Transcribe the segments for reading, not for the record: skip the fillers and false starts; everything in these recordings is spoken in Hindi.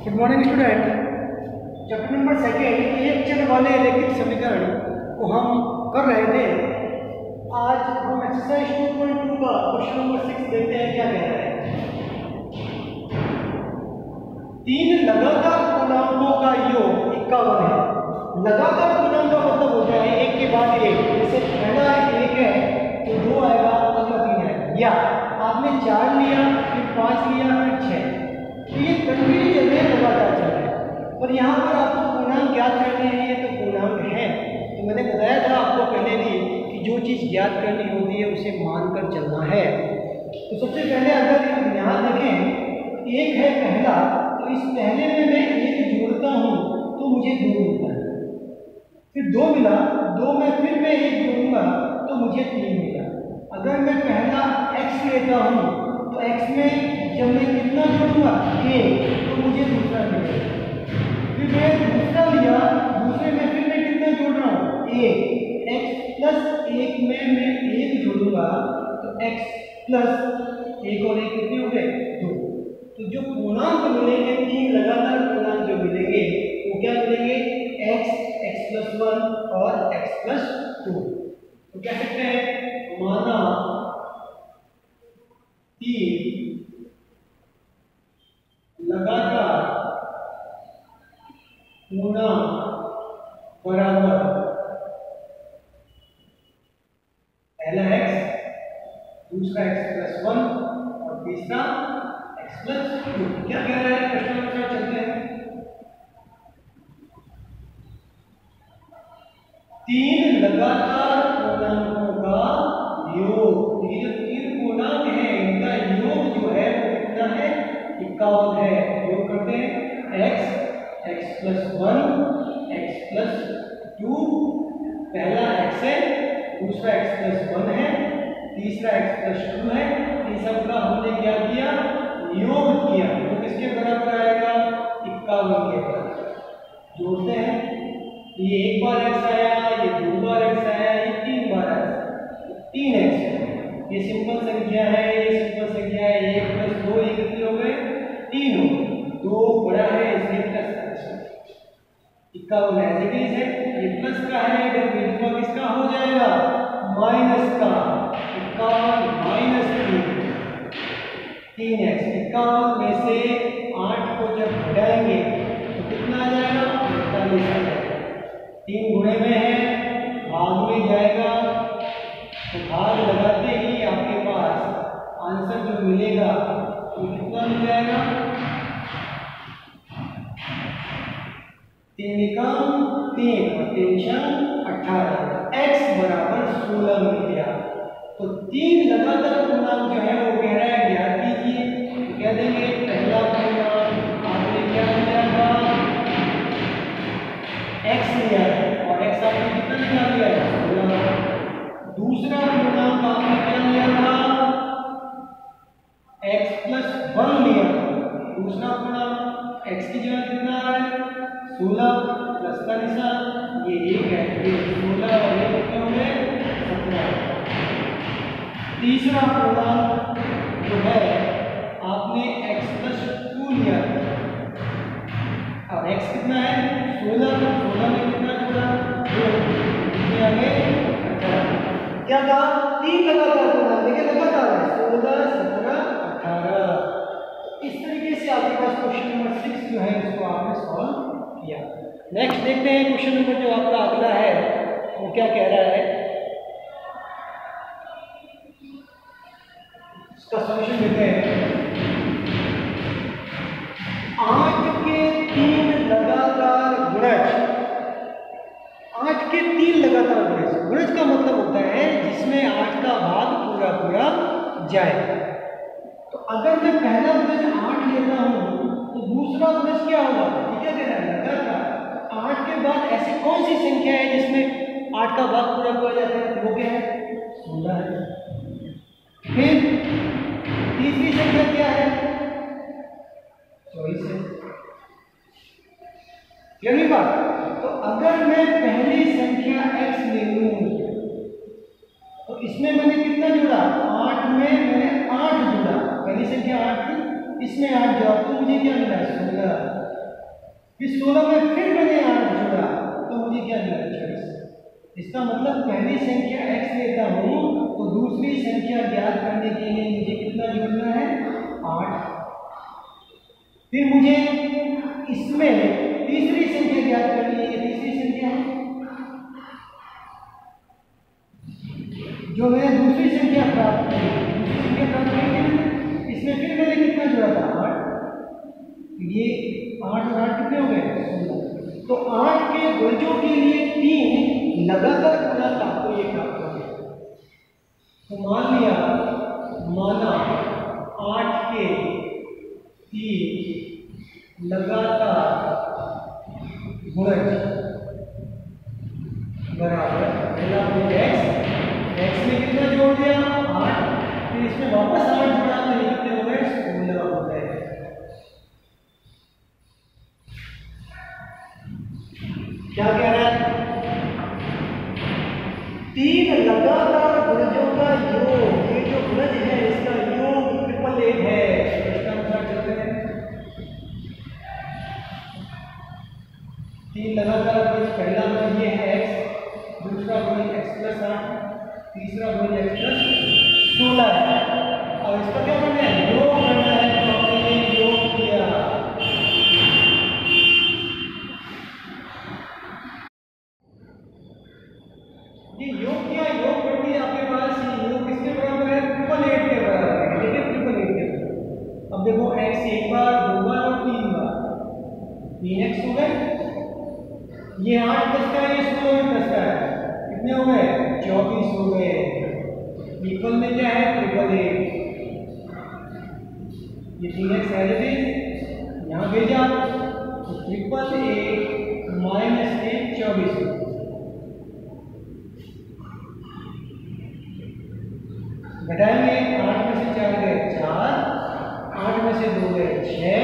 Good morning student. Chapter number second एक चर वाले रैखिक समीकरण को हम कर रहे थे। आज हम एक्सरसाइज 2.2 का क्वेश्चन नंबर 6 देखते हैं क्या कह रहा है। तीन लगातार पूर्णांकों का योग 51 है। लगातार पूर्णांक का मतलब होता है एक के बाद एक, जैसे पहला एक है तो दो आएगा, अगला तीन है, या आपने 4 लिया फिर 5 लिया फिर 6, तो ये कंटिन्यू चल रहे हैं, लगातार चल रहे हैं। और यहाँ पर आपको पूर्णांक ज्ञात करने हैं, ये तो पूर्णांक है। तो मैंने बताया था आपको पहले भी कि जो चीज़ ज्ञात करनी होती है उसे मानकर चलना है। तो सबसे पहले अगर हम यहाँ देखें, एक है पहला, तो इस पहले में मैं एक जोड़ता हूँ तो मुझे 2 मिलता है। फिर 2 मिला, 2 में फिर मैं एक जोड़ूंगा तो मुझे 3 मिला। अगर मैं पहला x लेता हूँ तो x में जब मैं कितना जोड़ूंगा 1, तो मुझे दूसरा मिलेगा। फिर मैं दूसरा लिया, दूसरे में फिर मैं कितना जोड़ रहा हूँ 1, x प्लस 1 में मैं 1 जोड़ूंगा तो x प्लस 1 और 1 कितने हो गए 2। तो जो पूर्णांक मिलेंगे, 3 लगातार पूर्णांक जो मिलेंगे वो क्या मिलेंगे, x, x प्लस 1 और x प्लस 2। तो क्या कहते हैं, माना 3 लगातार पूर्णांक बराबर पहला x, दूसरा x प्लस 1 और तीसरा x प्लस 2। क्या कह रहा है प्रश्न अनुसार चलते हैं। 3 लगातार पूर्णांकों का योग, ये जो 3 पूर्णांक है इनका योग जो है वो कितना है, 51 है। योग करते हैं x, x plus 1, x plus 2, पहला x है, दूसरा x प्लस 1 है, तीसरा x प्लस 2 है। इन सब का हमने क्या किया, योग किया, तो किसके बराबर आएगा, 51 के बराबर। जोड़ते हैं, ये एक बार x आया, ये 2 बार x आया, ये 3 बार x, 3x है। ये सिंपल संख्या है, ये सिंपल संख्या है, 1 प्लस 2 ये कितने हो गए 3 हो गए। 2 बड़ा है इसलिए प्लस 51 एज इट इज है। ये प्लस का है, इधर बीजवा किसका हो जाएगा, माइनस का। 51 माइनस 3x, 51 में से 8 को जब घटाएंगे तो कितना आ जाएगा, 45 आ जाएगा। 3 गुणे में है, भाग में जाएगा, तो भाग लगाते ही आपके पास आंसर जो मिलेगा वो कितना मिल जाएगा, 3 एकम 3 और 3 18, x बराबर 16 मिल गया। तो 3 लगातार पूर्णांक जो है वो कह रहा है ज्ञात कीजिए। तो कह देंगे पहला पूर्णांक आपने क्या लिया था, x लिया है और x आपने कितना निकाल लिया है 16। दूसरा पूर्णांक आपने क्या लिया था, x प्लस 1 लिया। दूसरा पूर्णांक x की जगह कितना आ रहा है 16 प्लस का निशान, ये 1 है, ये 16 और ये कितने हो गए 17। तीसरा पूर्णांक जो है आपने x प्लस 2 लिया, अब x कितना है 16, 16 में कितना जोड़ा 2, कितने आ गए 18। क्या था, 3 लगातार पूर्णांक, देखिए लगातार है 16, 17, 18। इस तरीके से आपके पास क्वेश्चन नंबर 6 जो है उसको आपने सॉल्व किया। नेक्स्ट देखते हैं क्वेश्चन नंबर जो आपका अगला है वो क्या कह रहा है, इसका सॉल्यूशन देते हैं। 8 के 3 लगातार गुणज, 8 के 3 लगातार गुणज, गुणज का मतलब होता है जिसमें 8 का भाग पूरा पूरा जाए। तो अगर मैं पहला गुणज 8 लेता हूं तो दूसरा गुणज क्या होगा, क्या कह रहा है लगातार 8 के बाद ऐसी कौन सी संख्या है जिसमें 8 का भाग पूरा पूरा जाता है, वो क्या है 16 है। फिर तीसरी संख्या क्या है 24 है। क्लियर बात। तो अगर मैं पहली संख्या x ले लूं तो इसमें मैंने कितना जोड़ा, 8 में मैंने 8 जोड़ा, पहली संख्या 8 थी, इसमें 8 जोड़ा तो मुझे क्या मिला 16। फिर 16 में फिर मैंने 8 जोड़ा तो मुझे क्या मिला 26। इसका मतलब पहली संख्या x लेता हूँ तो दूसरी संख्या ज्ञात करने के लिए मुझे कितना जोड़ना है 8। फिर मुझे इसमें तीसरी संख्या ज्ञात करनी है। तीसरी संख्या है जो मैंने दूसरी संख्या प्राप्त की, दूसरी संख्या प्राप्त की इसमें फिर मैंने कितना जोड़ा था 8। ये 8 और 8 कितने हो गए 16। तो 8 के गुणजों के लिए 3 लगातार गुणक आपको ये प्राप्त हो गया। तो मान लिया माना 8 के 3 लगातार गुणज बराबर पहला x में कितना जोड़ दिया 8, फिर इसमें वापस 8 जोड़ा तो ये कितने हो गए 16 हो गए। क्या कह रहा है 3 लगातार गुणजों का योग, ये जो गुणज है इसका योग 888 है। इसका अनुसार चलते हैं 3 लगातार गुणज, पहला गुणज ये है x, दूसरा गुणज x प्लस 8, तीसरा गुणज x प्लस 16 है। और इसका क्या करना है योग करना है, तो हमने ये योग किया। ये योग किया, योग कर दिया आपके पास, ये योग किसके बराबर है 888 के बराबर है। ठीक है 888 के बराबर। अब देखो x एक बार, दो बार और 3 बार, 3x हो गए। ये 8 10 का है, ये 16 10 का है, कितने हो गए 24 हो गए। इक्वल में क्या है 888। ये 3x एज इट इज यहाँ भेजा तो 888 माइनस 1 24। घटाएंगे 8 में से 4 गए 4, 8 में से 2 गए 6,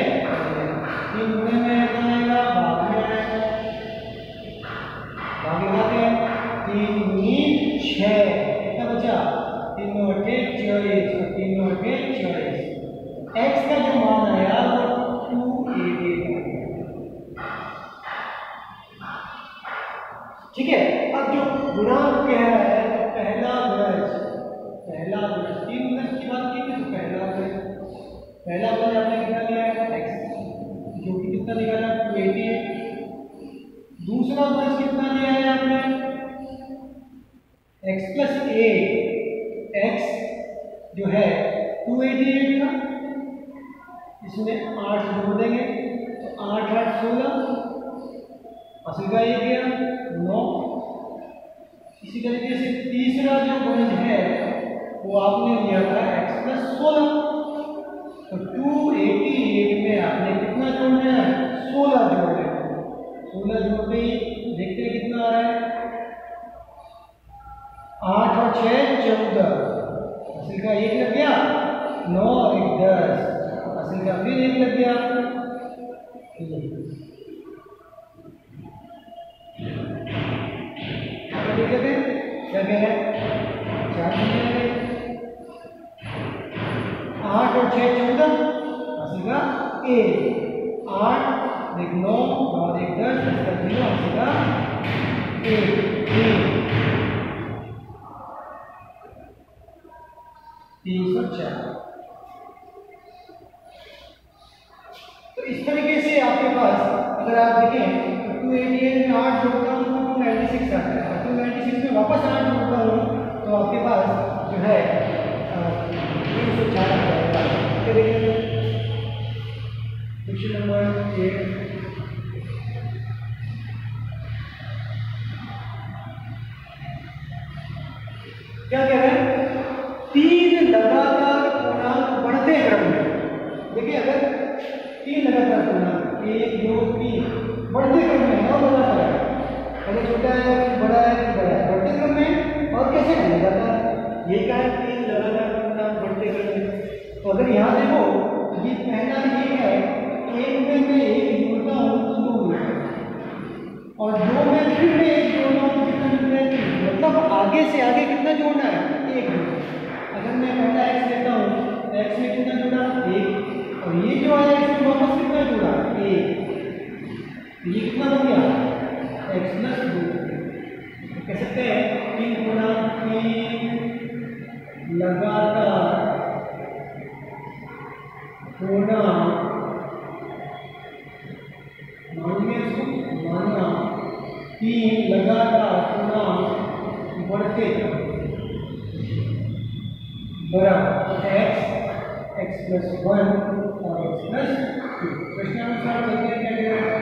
3 गुणे में कितना आएगा भाग में आएगा, भाग लगाते हैं 3 दूनी 6, कितना बचा 3 में 8 24 और 3 में 8 24। x का जो मान आया वो 288। ठीक है। अब जो गुणांक कह रहा है तो पहला गुणज 3 गुणज की बात की थी, तो पहला गुणज आपने कितना लिया है x, जो कि कितना निकाला 288। दूसरा गुणज कितना लिया है आपने x प्लस 8, x जो है 288 का, इसमें 8 जोड़ देंगे तो 8 8 16, असल का ये गया 9। इसी तरीके से तीसरा जो गुणज है वो आपने लिया था x प्लस 16, तो 288 में आपने कितना जोड़ना है 16 जोड़ना है। 16 जोड़ते ही देखते हैं कितना आ रहा है 8 और 6 14, असल का 1 लग गया, 9 और 1 10, असल का फिर 1 लग गया। क्या कह रहे हैं 4 8 और 6 14, असल का 1, 8 1 9 और 1 10, इसका 0, असल का 1 304। तो इस तरीके से आपके पास अगर आप देखें तो 288 में 8 जोड़ता हूँ तो 296 आता है, और 296 में वापस 8 जोड़ता हूँ तो आपके पास जो है 304 आ जाएगा। Question number 8। क्या कह रहे हैं 3 लगातार पूर्णांक बढ़ते क्रम में। देखिए अगर 3 लगातार पूर्णांक 1 2 3 बढ़ते क्रम में और लगातार है, पहले छोटा है फिर बड़ा है फिर बड़ा है, बढ़ते क्रम में और कैसे है लगातार, ये क्या है 3 लगातार पूर्णांक बढ़ते क्रम में। तो अगर यहाँ देखो ये पहला ये है 1 में मैं 1 जोड़ता हूँ तो 2 मिलता है, और 2 में फिर मैं 1 जोड़ता हूँ तो कितना मिलता है 3, मतलब आगे से आगे कितना जोड़ना है 1। अगर मैं पहला x लेता हूँ x में कितना जोड़ा 1, और ये जो आया x में वापस कितना जोड़ा 1, प्लस 1 और x प्लस 2। प्रश्नानुसार चलते हैं, क्या कह रहा है?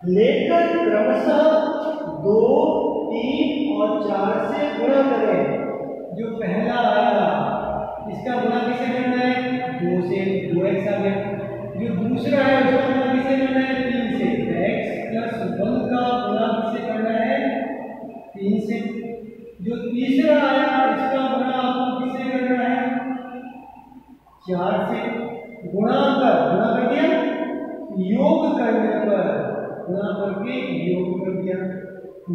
लेकर क्रमशः 2, 3 और 4 से गुणा करें। जो पहला आया इसका गुणा किसे करना है? 2 से, 2x आ गया। जो दूसरा है उसका गुणा किसे करना है? 3 से। x प्लस 1 का गुणा किसे करना है? 3 से। जो तीसरा आया इसका गुणा आपको किसे करना है? 4 से। गुणा कर दिया, योग करने पर, गुणा करके योग कर दिया,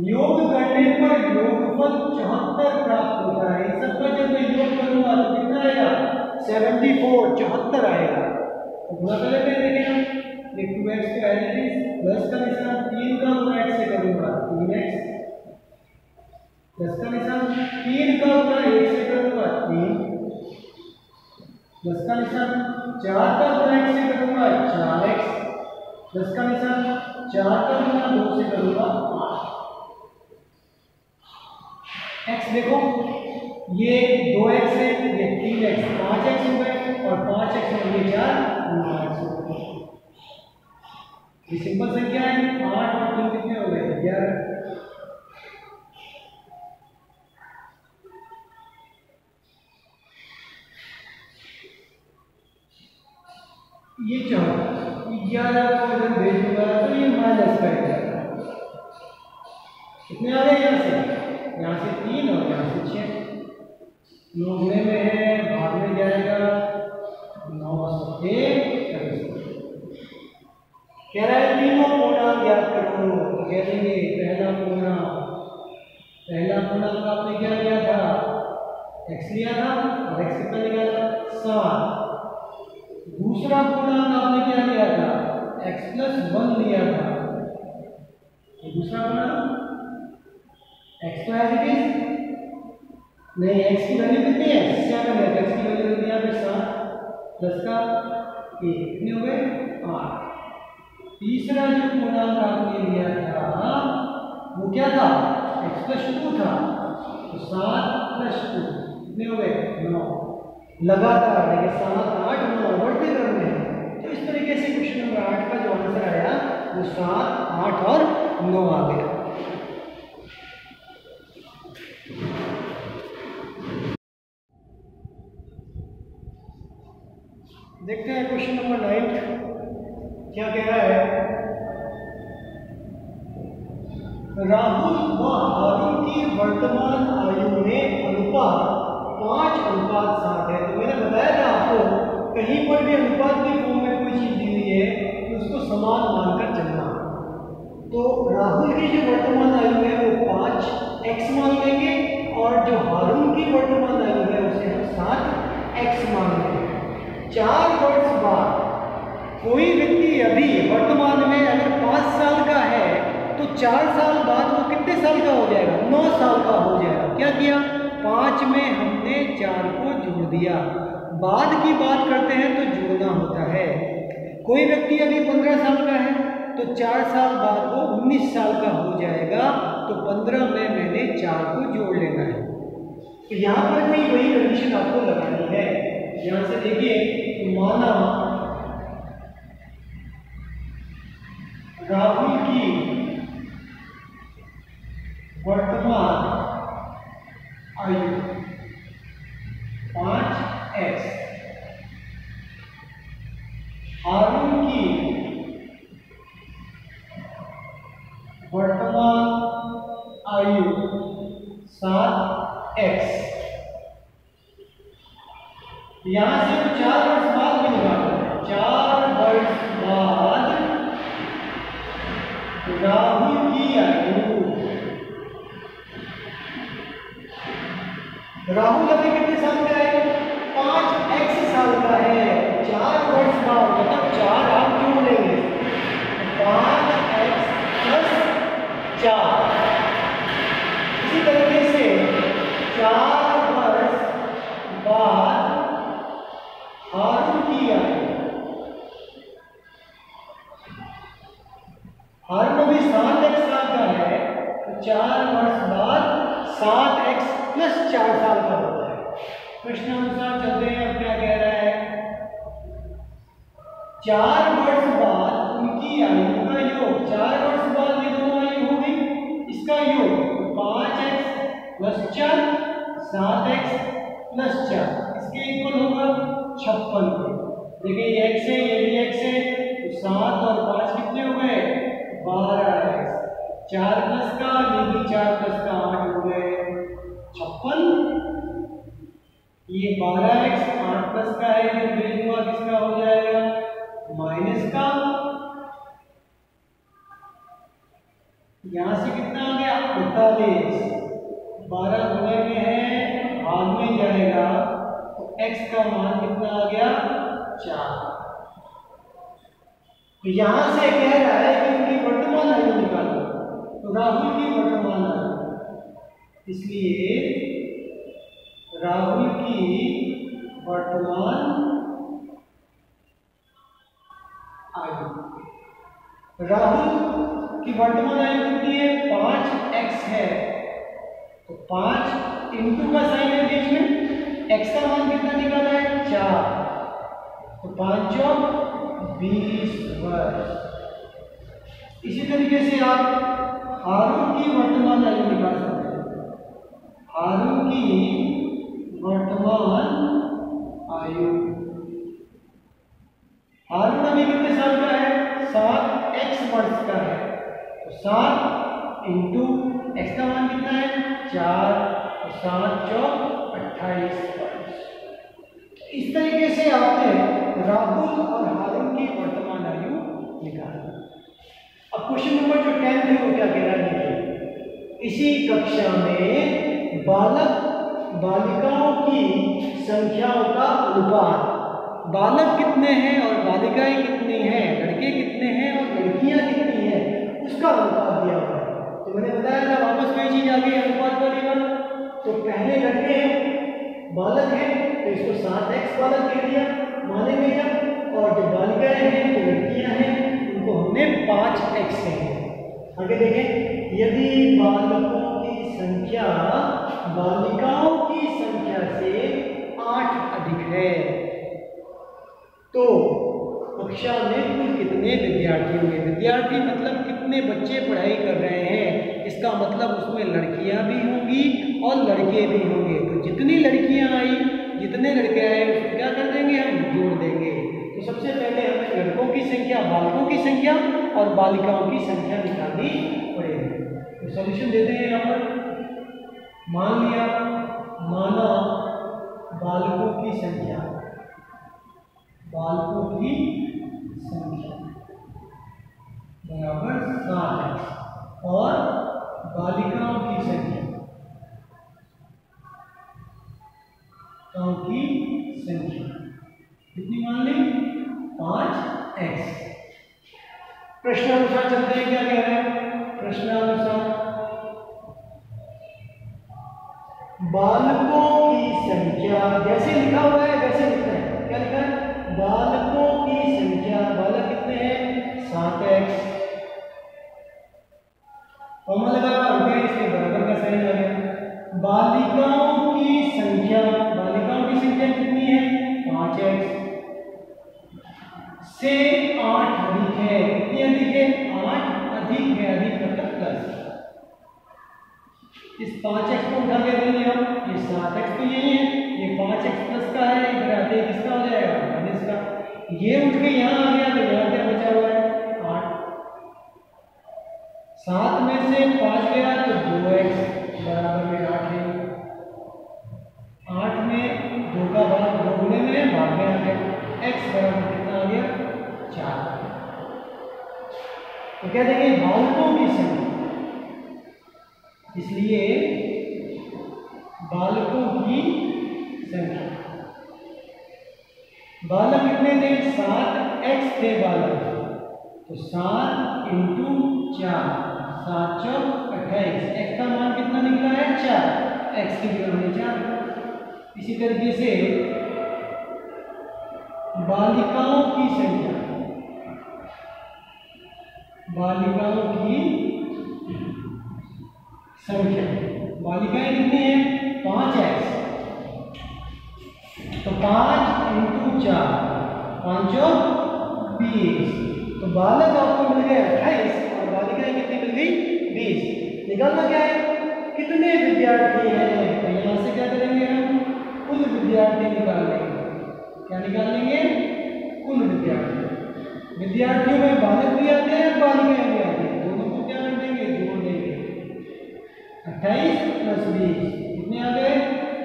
योग करने पर योगफल 74 प्राप्त होता है। इन सबका जब मैं योग करूंगा तो कितना आएगा? 74, 74 आएगा। तो गुणा कर लेते हैं, देखिए ये 2x को एज इट इज, प्लस का निशान 3 का गुणा x से करूंगा 3x, प्लस का निशान 3 का गुणा 1 से करूंगा 3, प्लस का निशान 4 का गुणा x से करूंगा 4x, प्लस का निशान 4 का गुणा 2 से करूंगा 8। x देखो, ये 2x है, ये 3x, 5x हो गए और 5x और ये 4 9x हो गए। ये सिंपल संख्या है। 8 और 3 कितने हो गए? 11। ये 11 को अगर भेजूंगा तो ये माइनस का जाएगा। कितने आ रहे हैं? यहाँ से 3 और यहाँ से 6। 9 गुणे में है, भाग में जाएगा 9 और 1 कह रहा है तीनों पूर्णांक ज्ञात करो। तो कह देंगे पहला पूर्णांक आपने क्या लिया था? x लिया था और x कितना लिया था? 7। दूसरा पूर्णांक आपने क्या लिया था? x प्लस 1 लिया था। तो दूसरा पूर्णांक x तो एज इट इज नहीं, x की वैल्यू कितनी है? 7 है। x की वैल्यू कितनी है? 7 प्लस का 1 कितने हो गए? 8। तीसरा जो पूर्णांक आपने लिया था वो क्या था? x प्लस 2 था। तो 7 प्लस 2 कितने हो गए? 9। लगातार देखिए 7, 8, 9 बढ़ते क्रम में। तो इस तरीके से क्वेश्चन नंबर 8 का जो आंसर आया वो 7, 8 और 9 आ गया। देखते हैं क्वेश्चन नंबर 9 क्या कह रहा है। राहुल व हारून की वर्तमान आयु में अनुपात 5:7 है। तो मैंने बताया था आपको, कहीं पर भी अनुपात की फॉर्म में कोई चीज दी हुई है तो उसको समान मानकर चलना। तो राहुल की जो वर्तमान आयु है वो 5x मान लेंगे और जो हारून की वर्तमान आयु है उसे हम 7x मान लेंगे। 4 वर्ष बाद कोई व्यक्ति अभी वर्तमान में अगर 5 साल का है तो 4 साल बाद वो कितने साल का हो जाएगा? 9 साल का हो जाएगा। क्या किया? 5 में हमने 4 को जोड़ दिया। बाद की बात करते हैं तो जोड़ना होता है। कोई व्यक्ति अभी 15 साल का है तो 4 साल बाद वो 19 साल का हो जाएगा। तो 15 में मैंने 4 को जोड़ लेना है। तो यहाँ पर भी वही कंडीशन आपको लगानी है। यहाँ से देखिए, माना राहुल की वर्तमान आयु 5x, हारून की वर्तमान आयु 7x। यहां से तो 4 वर्ष बाद मिलेगा। 4 वर्ष बाद राहुल की आयु, राहुल अभी कितने साल का है? 5x साल का है। 4 वर्ष बाद मतलब 4 आप जोड़ लेंगे, 5x प्लस 4। इसी तरीके से 4 वर्ष बाद हारून की आयु हारून अभी 7x साल का है तो 4 वर्ष बाद 7x प्लस 4 साल का होता है। प्रश्नानुसार चलते हैं, अब क्या कह रहा है, 4 वर्ष बाद उनकी आयु का योग, 4 वर्ष बाद ये दोनों आयु हो गई, इसका योग 5x प्लस 4 7x प्लस 4 इसके इक्वल होगा 56 को। देखिए ये x है, ये भी x है, तो 7 और 5 कितने हो गए, 12x, 4 प्लस का, ये भी 4 प्लस का 8 हो गए 56, ये 12x 8 प्लस का है, जो बिल हुआ किसका हो जाएगा, माइनस का, यहां से कितना आ गया 48, 12 गुणे में है, भाग में जाएगा तो x का मान कितना आ गया 4। तो यहां से कह रहा है कि उनकी वर्तमान आयु निकालो, तो राहुल की वर्तमान आयु, इसलिए राहुल की वर्तमान आयु, राहुल की वर्तमान आयु कितनी है, 5x है, तो 5 इंटू का साइन है बीच में, x का मान कितना निकाला है 4, तो 5 चौक 20 वर्ष। इसी तरीके से आप हारून की वर्तमान आयु निकाल सकते हैं, हारून की वर्तमान आयु, हारून अभी कितने साल का है, 7x वर्ष का है, तो 7 इंटू x का मान कितना है 4, तो 7 चौक 28 वर्ष। इस तरीके से आपने राहुल और हारून की वर्तमान आयु निकाली। अब क्वेश्चन नंबर जो 10 है वो क्या कह रहा है, इसी कक्षा में बालक बालिकाओं की संख्याओं का अनुपात, बालक कितने हैं और बालिकाएं कितनी हैं, लड़के कितने हैं और लड़कियां कितनी हैं, उसका अनुपात दिया हुआ है। तो मैंने बताया था वापस वही चीज आ गई अनुपात वाली बात। तो पहले लड़के हैं, बालक हैं, तो इसको 7x बालक कह दिया मानेंगे जब, और जो बालिकाएं हैं जो लड़कियां हैं उनको हमने 5x कहे। आगे देखें, यदि बालकों की संख्या बालिकाओं की संख्या से 8 अधिक है तो कक्षा में कुल कितने विद्यार्थी होंगे, विद्यार्थी मतलब कितने बच्चे पढ़ाई कर रहे हैं, इसका मतलब उसमें लड़कियां भी होंगी और लड़के भी होंगे। तो जितनी लड़कियां आई जितने लड़के आए उसको क्या कर देंगे, हम जोड़ देंगे। तो सबसे पहले हमें लड़कों की संख्या, बालकों की संख्या और बालिकाओं की संख्या निकालनी पड़ेगी। तो सॉल्यूशन देते हैं यहाँ पर, मान लिया, माना बालकों की संख्या, बालकों की संख्या बराबर 7 और बालिकाओं की संख्या, की संख्या कितनी मान ली 5x। प्रश्नानुसार चलते हैं, क्या कह रहे हैं, प्रश्नानुसार बालकों की संख्या, जैसे लिखा हुआ है वैसे लिखना है। क्या लिखा है, बालकों की संख्या, बालक कितने हैं 7x, कॉमा लगा रुके, इसके बराबर का साइन आ गया। बालिकाओं की संख्या, बालिकाओं की संख्या कितनी है 5x से 8 अधिक है, कितनी अधिक है 8 अधिक है, अधिक मतलब प्लस। इस 5x को उठा के देंगे हम, ये 7x तो यही है, ये 5x प्लस का है, इधर आते ही किसका हो जाएगा माइनस का, ये उठ के यहाँ आ गया तो यहाँ क्या बचा हुआ है 8, 7 में से 5 गया तो 2x बराबर में 8 है, 8 में 2 का भाग 2 गुणे में भाग में आ गया, x बराबर कितना आ गया 4। तो क्या देंगे बालकों की संख्या, इसलिए बालकों की संख्या, बालक कितने थे 7x थे बालक, तो 7 इंटू 4, 7 चौक 28, x का मान कितना निकला है 4, x की जगह हमने 4। इसी तरीके से बालिकाओं की संख्या, बालिकाओं की संख्या। बालिकाएं कितनी है? 5 है। तो 5 × 4, 5 और 20। तो बालक आपको मिल गए 28 और बालिकाएं कितनी मिल गई? 20। निकालना क्या है? कितने विद्यार्थी हैं? तो यहाँ से क्या करेंगे हम? कुल विद्यार्थी निकाल लेंगे। क्या निकाल लेंगे? कुल विद्यार्थी। विद्यार्थियों में बालक भी आते हैं, बालिकाएं भी आती हैं, दोनों को क्या कर देंगे? जोड़ देंगे। 28 + 20 कितने आ गए?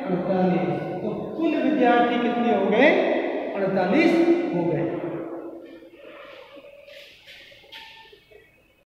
48। तो कुल विद्यार्थी कितने हो गए? 48 हो गए।